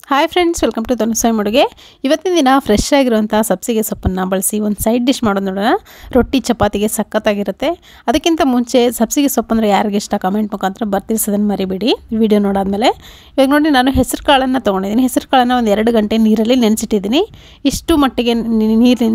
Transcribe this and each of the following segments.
Hi friends, welcome to ತನುಸಾಯಿ ಅಡುಗೆ. ಇವತ್ತಿನ ದಿನ ಫ್ರೆಶ್ ಆಗಿರುವಂಥ ಸಬ್ಸಿಗೆ ಸೊಪ್ಪನ್ನು ಬಳಸಿ ಒಂದು ಸೈಡ್ ಡಿಶ್ ಮಾಡೋದು ನೋಡೋಣ. ರೊಟ್ಟಿ ಚಪಾತಿಗೆ ಸಖತ್ತಾಗಿರುತ್ತೆ. ಅದಕ್ಕಿಂತ ಮುಂಚೆ ಸಬ್ಸಿಗೆ ಸೊಪ್ಪು ಅಂದರೆ ಯಾರಿಗೆ ಇಷ್ಟ ಕಮೆಂಟ್ ಮುಖಾಂತರ ಬರ್ತಿರ್ಸೋದನ್ನು ಮರಿಬೇಡಿ. ವಿಡಿಯೋ ನೋಡಾದ್ಮೇಲೆ ಇವಾಗ ನೋಡಿ, ನಾನು ಹೆಸರು ಕಾಳನ್ನು ತೊಗೊಂಡಿದ್ದೀನಿ. ಹೆಸರು ಕಾಳನ್ನು ಒಂದು 2 ಗಂಟೆ ನೀರಲ್ಲಿ ನೆನೆಸಿಟ್ಟಿದ್ದೀನಿ. ಇಷ್ಟು ಮಟ್ಟಿಗೆ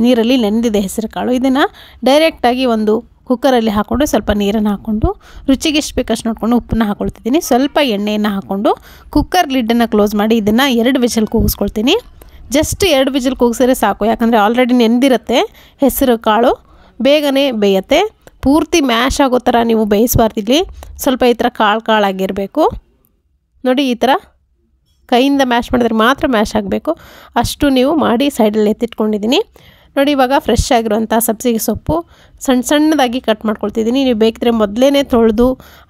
ನೀರಲ್ಲಿ ನೆನೆದಿದೆ ಹೆಸರು ಕಾಳು. ಇದನ್ನು ಡೈರೆಕ್ಟಾಗಿ ಒಂದು ಕುಕ್ಕರಲ್ಲಿ ಹಾಕ್ಕೊಂಡು ಸ್ವಲ್ಪ ನೀರನ್ನು ಹಾಕ್ಕೊಂಡು ರುಚಿಗೆ ಎಷ್ಟು ಬೇಕಷ್ಟು ನೋಡಿಕೊಂಡು ಉಪ್ಪನ್ನು ಹಾಕ್ಕೊಳ್ತಿದ್ದೀನಿ. ಸ್ವಲ್ಪ ಎಣ್ಣೆಯನ್ನು ಹಾಕ್ಕೊಂಡು ಕುಕ್ಕರ್ ಲಿಡ್ಡನ್ನು ಕ್ಲೋಸ್ ಮಾಡಿ ಇದನ್ನು 2 ವಿಷಲ್ ಕೂಗಿಸ್ಕೊಳ್ತೀನಿ. ಜಸ್ಟ್ 2 ವಿಷಲ್ ಕೂಗಿಸಿದ್ರೆ ಸಾಕು, ಯಾಕಂದರೆ ಆಲ್ರೆಡಿ ನೆಂದಿರುತ್ತೆ ಹೆಸರು ಕಾಳು, ಬೇಗನೆ ಬೇಯುತ್ತೆ. ಪೂರ್ತಿ ಮ್ಯಾಶ್ ಆಗೋ ಥರ ನೀವು ಬೇಯಿಸಬಾರ್ದಿಲ್ಲಿ, ಸ್ವಲ್ಪ ಈ ಥರ ಕಾಳಾಗಿರಬೇಕು ನೋಡಿ. ಈ ಥರ ಕೈಯಿಂದ ಮ್ಯಾಶ್ ಮಾಡಿದ್ರೆ ಮಾತ್ರ ಮ್ಯಾಶ್ ಆಗಬೇಕು. ಅಷ್ಟು ನೀವು ಮಾಡಿ ಸೈಡಲ್ಲಿ ಎತ್ತಿಟ್ಕೊಂಡಿದ್ದೀನಿ ನೋಡಿ. ಇವಾಗ ಫ್ರೆಶ್ ಆಗಿರುವಂಥ ಸಬ್ಸಿಗೆ ಸೊಪ್ಪು ಸಣ್ಣದಾಗಿ ಕಟ್ ಮಾಡ್ಕೊಳ್ತಿದ್ದೀನಿ. ನೀವು ಬೇಕಿದ್ರೆ ಮೊದಲೇ ತೊಳೆದು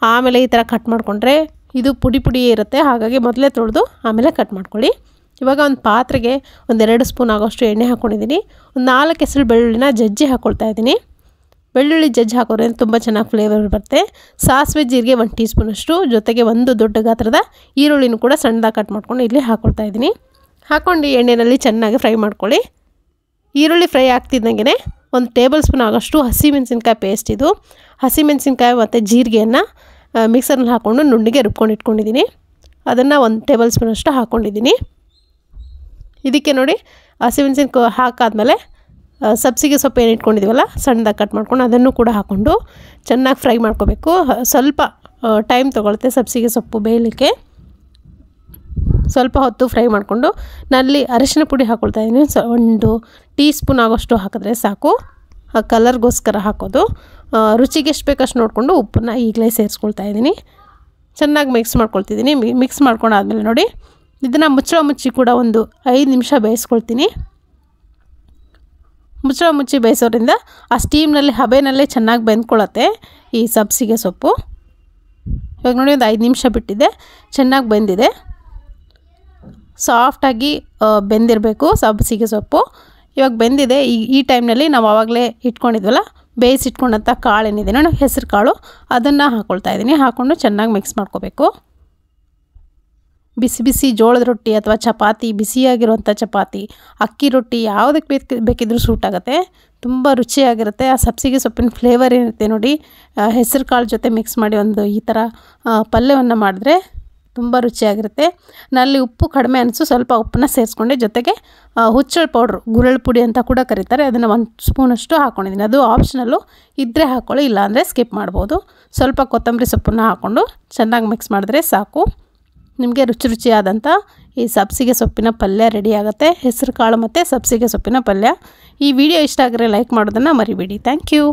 ಆಮೇಲೆ ಈ ಥರ ಕಟ್ ಮಾಡಿಕೊಂಡ್ರೆ ಇದು ಪುಡಿ ಇರುತ್ತೆ. ಹಾಗಾಗಿ ಮೊದಲೇ ತೊಳೆದು ಆಮೇಲೆ ಕಟ್ ಮಾಡ್ಕೊಳ್ಳಿ. ಇವಾಗ ಒಂದು ಪಾತ್ರೆಗೆ 2 ಸ್ಪೂನ್ ಆಗೋಷ್ಟು ಎಣ್ಣೆ ಹಾಕ್ಕೊಂಡಿದ್ದೀನಿ. ಒಂದು 4 ಹೆಸರು ಬೆಳ್ಳುಳ್ಳಿನ ಜಜ್ಜಿ ಹಾಕ್ಕೊಳ್ತಾ ಇದ್ದೀನಿ. ಬೆಳ್ಳುಳ್ಳಿ ಜಜ್ಜಿ ಹಾಕೋದ್ರೆ ತುಂಬ ಚೆನ್ನಾಗಿ ಫ್ಲೇವರ್ ಬರುತ್ತೆ. ಸಾಸಿವೆ ಜೀರಿಗೆ 1 ಟೀ ಸ್ಪೂನಷ್ಟು, ಜೊತೆಗೆ 1 ದೊಡ್ಡ ಗಾತ್ರದ ಈರುಳ್ಳಿನೂ ಕೂಡ ಸಣ್ಣದಾಗಿ ಕಟ್ ಮಾಡ್ಕೊಂಡು ಇಲ್ಲಿ ಹಾಕ್ಕೊಳ್ತಾ ಇದ್ದೀನಿ. ಹಾಕ್ಕೊಂಡು ಎಣ್ಣೆಯಲ್ಲಿ ಚೆನ್ನಾಗಿ ಫ್ರೈ ಮಾಡ್ಕೊಳ್ಳಿ. ಈರುಳ್ಳಿ ಫ್ರೈ ಆಗ್ತಿದ್ದಂಗೆ 1 ಟೇಬಲ್ ಸ್ಪೂನ್ ಆಗೋಷ್ಟು ಹಸಿಮೆಣಸಿನ್ಕಾಯಿ ಪೇಸ್ಟ್, ಇದು ಹಸಿಮೆಣಸಿನ್ಕಾಯಿ ಮತ್ತು ಜೀರಿಗೆಯನ್ನು ಮಿಕ್ಸರ್ನಲ್ಲಿ ಹಾಕ್ಕೊಂಡು ನುಣ್ಣಗೆ ರುಬ್ಕೊಂಡು ಇಟ್ಕೊಂಡಿದ್ದೀನಿ. ಅದನ್ನು 1 ಟೇಬಲ್ ಸ್ಪೂನಷ್ಟು ಹಾಕ್ಕೊಂಡಿದ್ದೀನಿ. ಇದಕ್ಕೆ ನೋಡಿ, ಹಸಿಮೆಣಸಿನ್ಕಾಯಿ ಹಾಕಾದ್ಮೇಲೆ ಸಬ್ಸಿಗೆ ಸೊಪ್ಪು ಏನು ಇಟ್ಕೊಂಡಿದ್ದೀವಲ್ಲ ಸಣ್ಣದಾಗಿ ಕಟ್ ಮಾಡ್ಕೊಂಡು ಅದನ್ನು ಕೂಡ ಹಾಕ್ಕೊಂಡು ಚೆನ್ನಾಗಿ ಫ್ರೈ ಮಾಡ್ಕೋಬೇಕು. ಸ್ವಲ್ಪ ಟೈಮ್ ತೊಗೊಳುತ್ತೆ ಸಬ್ಸಿಗೆ ಸೊಪ್ಪು ಬೇಯಲಿಕ್ಕೆ. ಸ್ವಲ್ಪ ಹೊತ್ತು ಫ್ರೈ ಮಾಡಿಕೊಂಡು ನಾನಲ್ಲಿ ಅರಿಶಿನ ಪುಡಿ ಹಾಕ್ಕೊಳ್ತಾ ಇದ್ದೀನಿ. 1 ಟೀ ಸ್ಪೂನ್ ಆಗೋಷ್ಟು ಹಾಕಿದ್ರೆ ಸಾಕು, ಕಲರ್ಗೋಸ್ಕರ ಹಾಕೋದು. ರುಚಿಗೆ ಎಷ್ಟು ಬೇಕಷ್ಟು ನೋಡಿಕೊಂಡು ಉಪ್ಪನ್ನು ಈಗಲೇ ಸೇರಿಸ್ಕೊಳ್ತಾ ಇದ್ದೀನಿ. ಚೆನ್ನಾಗಿ ಮಿಕ್ಸ್ ಮಾಡ್ಕೊಳ್ತಿದ್ದೀನಿ. ಮಿಕ್ಸ್ ಮಾಡ್ಕೊಂಡಾದ್ಮೇಲೆ ನೋಡಿ, ಇದನ್ನು ಮುಚ್ಚಿ ಕೂಡ ಒಂದು 5 ನಿಮಿಷ ಬೇಯಿಸ್ಕೊಳ್ತೀನಿ. ಮುಚ್ಚಿ ಬೇಯಿಸೋದ್ರಿಂದ ಆ ಸ್ಟೀಮ್ನಲ್ಲಿ ಹಬೆನಲ್ಲೇ ಚೆನ್ನಾಗಿ ಬೆಂದ್ಕೊಳ್ಳುತ್ತೆ ಈ ಸಬ್ಸಿಗೆ ಸೊಪ್ಪು. ಇವಾಗ ನೋಡಿ, ಒಂದು 5 ನಿಮಿಷ ಬಿಟ್ಟಿದೆ, ಚೆನ್ನಾಗಿ ಬೆಂದಿದೆ. ಸಾಫ್ಟಾಗಿ ಬೆಂದಿರಬೇಕು ಸಬ್ಸಿಗೆ ಸೊಪ್ಪು. ಇವಾಗ ಬೆಂದಿದೆ. ಈ ಟೈಮ್ನಲ್ಲಿ ನಾವು ಆವಾಗಲೇ ಇಟ್ಕೊಂಡಿದ್ವಲ್ಲ ಬೇಯಿಸಿಟ್ಕೊಂಡಂಥ ಕಾಳು ಏನಿದೆ ನಾನು ಹೆಸರು ಕಾಳು, ಅದನ್ನು ಹಾಕ್ಕೊಳ್ತಾ ಇದ್ದೀನಿ. ಹಾಕ್ಕೊಂಡು ಚೆನ್ನಾಗಿ ಮಿಕ್ಸ್ ಮಾಡ್ಕೋಬೇಕು. ಬಿಸಿ ಜೋಳದ ರೊಟ್ಟಿ ಅಥವಾ ಚಪಾತಿ, ಬಿಸಿಯಾಗಿರುವಂಥ ಚಪಾತಿ, ಅಕ್ಕಿ ರೊಟ್ಟಿ ಯಾವುದಕ್ಕೆ ಬೇಕಿದ್ರೂ ಸೂಟ್ ಆಗುತ್ತೆ. ತುಂಬ ರುಚಿಯಾಗಿರುತ್ತೆ. ಆ ಸಬ್ಸಿಗೆ ಸೊಪ್ಪಿನ ಫ್ಲೇವರ್ ಏನಿರುತ್ತೆ ನೋಡಿ, ಹೆಸರು ಕಾಳು ಜೊತೆ ಮಿಕ್ಸ್ ಮಾಡಿ ಒಂದು ಈ ಥರ ಪಲ್ಯವನ್ನು ಮಾಡಿದ್ರೆ ತುಂಬ ರುಚಿಯಾಗಿರುತ್ತೆ. ನಲ್ಲಿ ಉಪ್ಪು ಕಡಿಮೆ ಅನಿಸು ಸ್ವಲ್ಪ ಉಪ್ಪನ್ನ ಸೇರಿಸ್ಕೊಂಡೆ. ಜೊತೆಗೆ ಹುಚ್ಚಳ ಪೌಡ್ರು, ಗುರಳ್ ಪುಡಿ ಅಂತ ಕೂಡ ಕರೀತಾರೆ, ಅದನ್ನು 1 ಸ್ಪೂನಷ್ಟು ಹಾಕ್ಕೊಂಡಿದ್ದೀನಿ. ಅದು ಆಪ್ಷನಲ್ಲು, ಇದ್ದರೆ ಹಾಕ್ಕೊಳ್ಳಿ, ಇಲ್ಲಾಂದರೆ ಸ್ಕಿಪ್ ಮಾಡ್ಬೋದು. ಸ್ವಲ್ಪ ಕೊತ್ತಂಬರಿ ಸೊಪ್ಪನ್ನು ಹಾಕ್ಕೊಂಡು ಚೆನ್ನಾಗಿ ಮಿಕ್ಸ್ ಮಾಡಿದ್ರೆ ಸಾಕು. ನಿಮಗೆ ರುಚಿಯಾದಂಥ ಈ ಸಬ್ಸಿಗೆ ಸೊಪ್ಪಿನ ಪಲ್ಯ ರೆಡಿ ಆಗುತ್ತೆ. ಹೆಸರು ಕಾಳು ಮತ್ತು ಸಬ್ಸಿಗೆ ಸೊಪ್ಪಿನ ಪಲ್ಯ. ಈ ವಿಡಿಯೋ ಇಷ್ಟ ಆಗಿದ್ರೆ ಲೈಕ್ ಮಾಡೋದನ್ನು ಮರಿಬೇಡಿ. Thank you.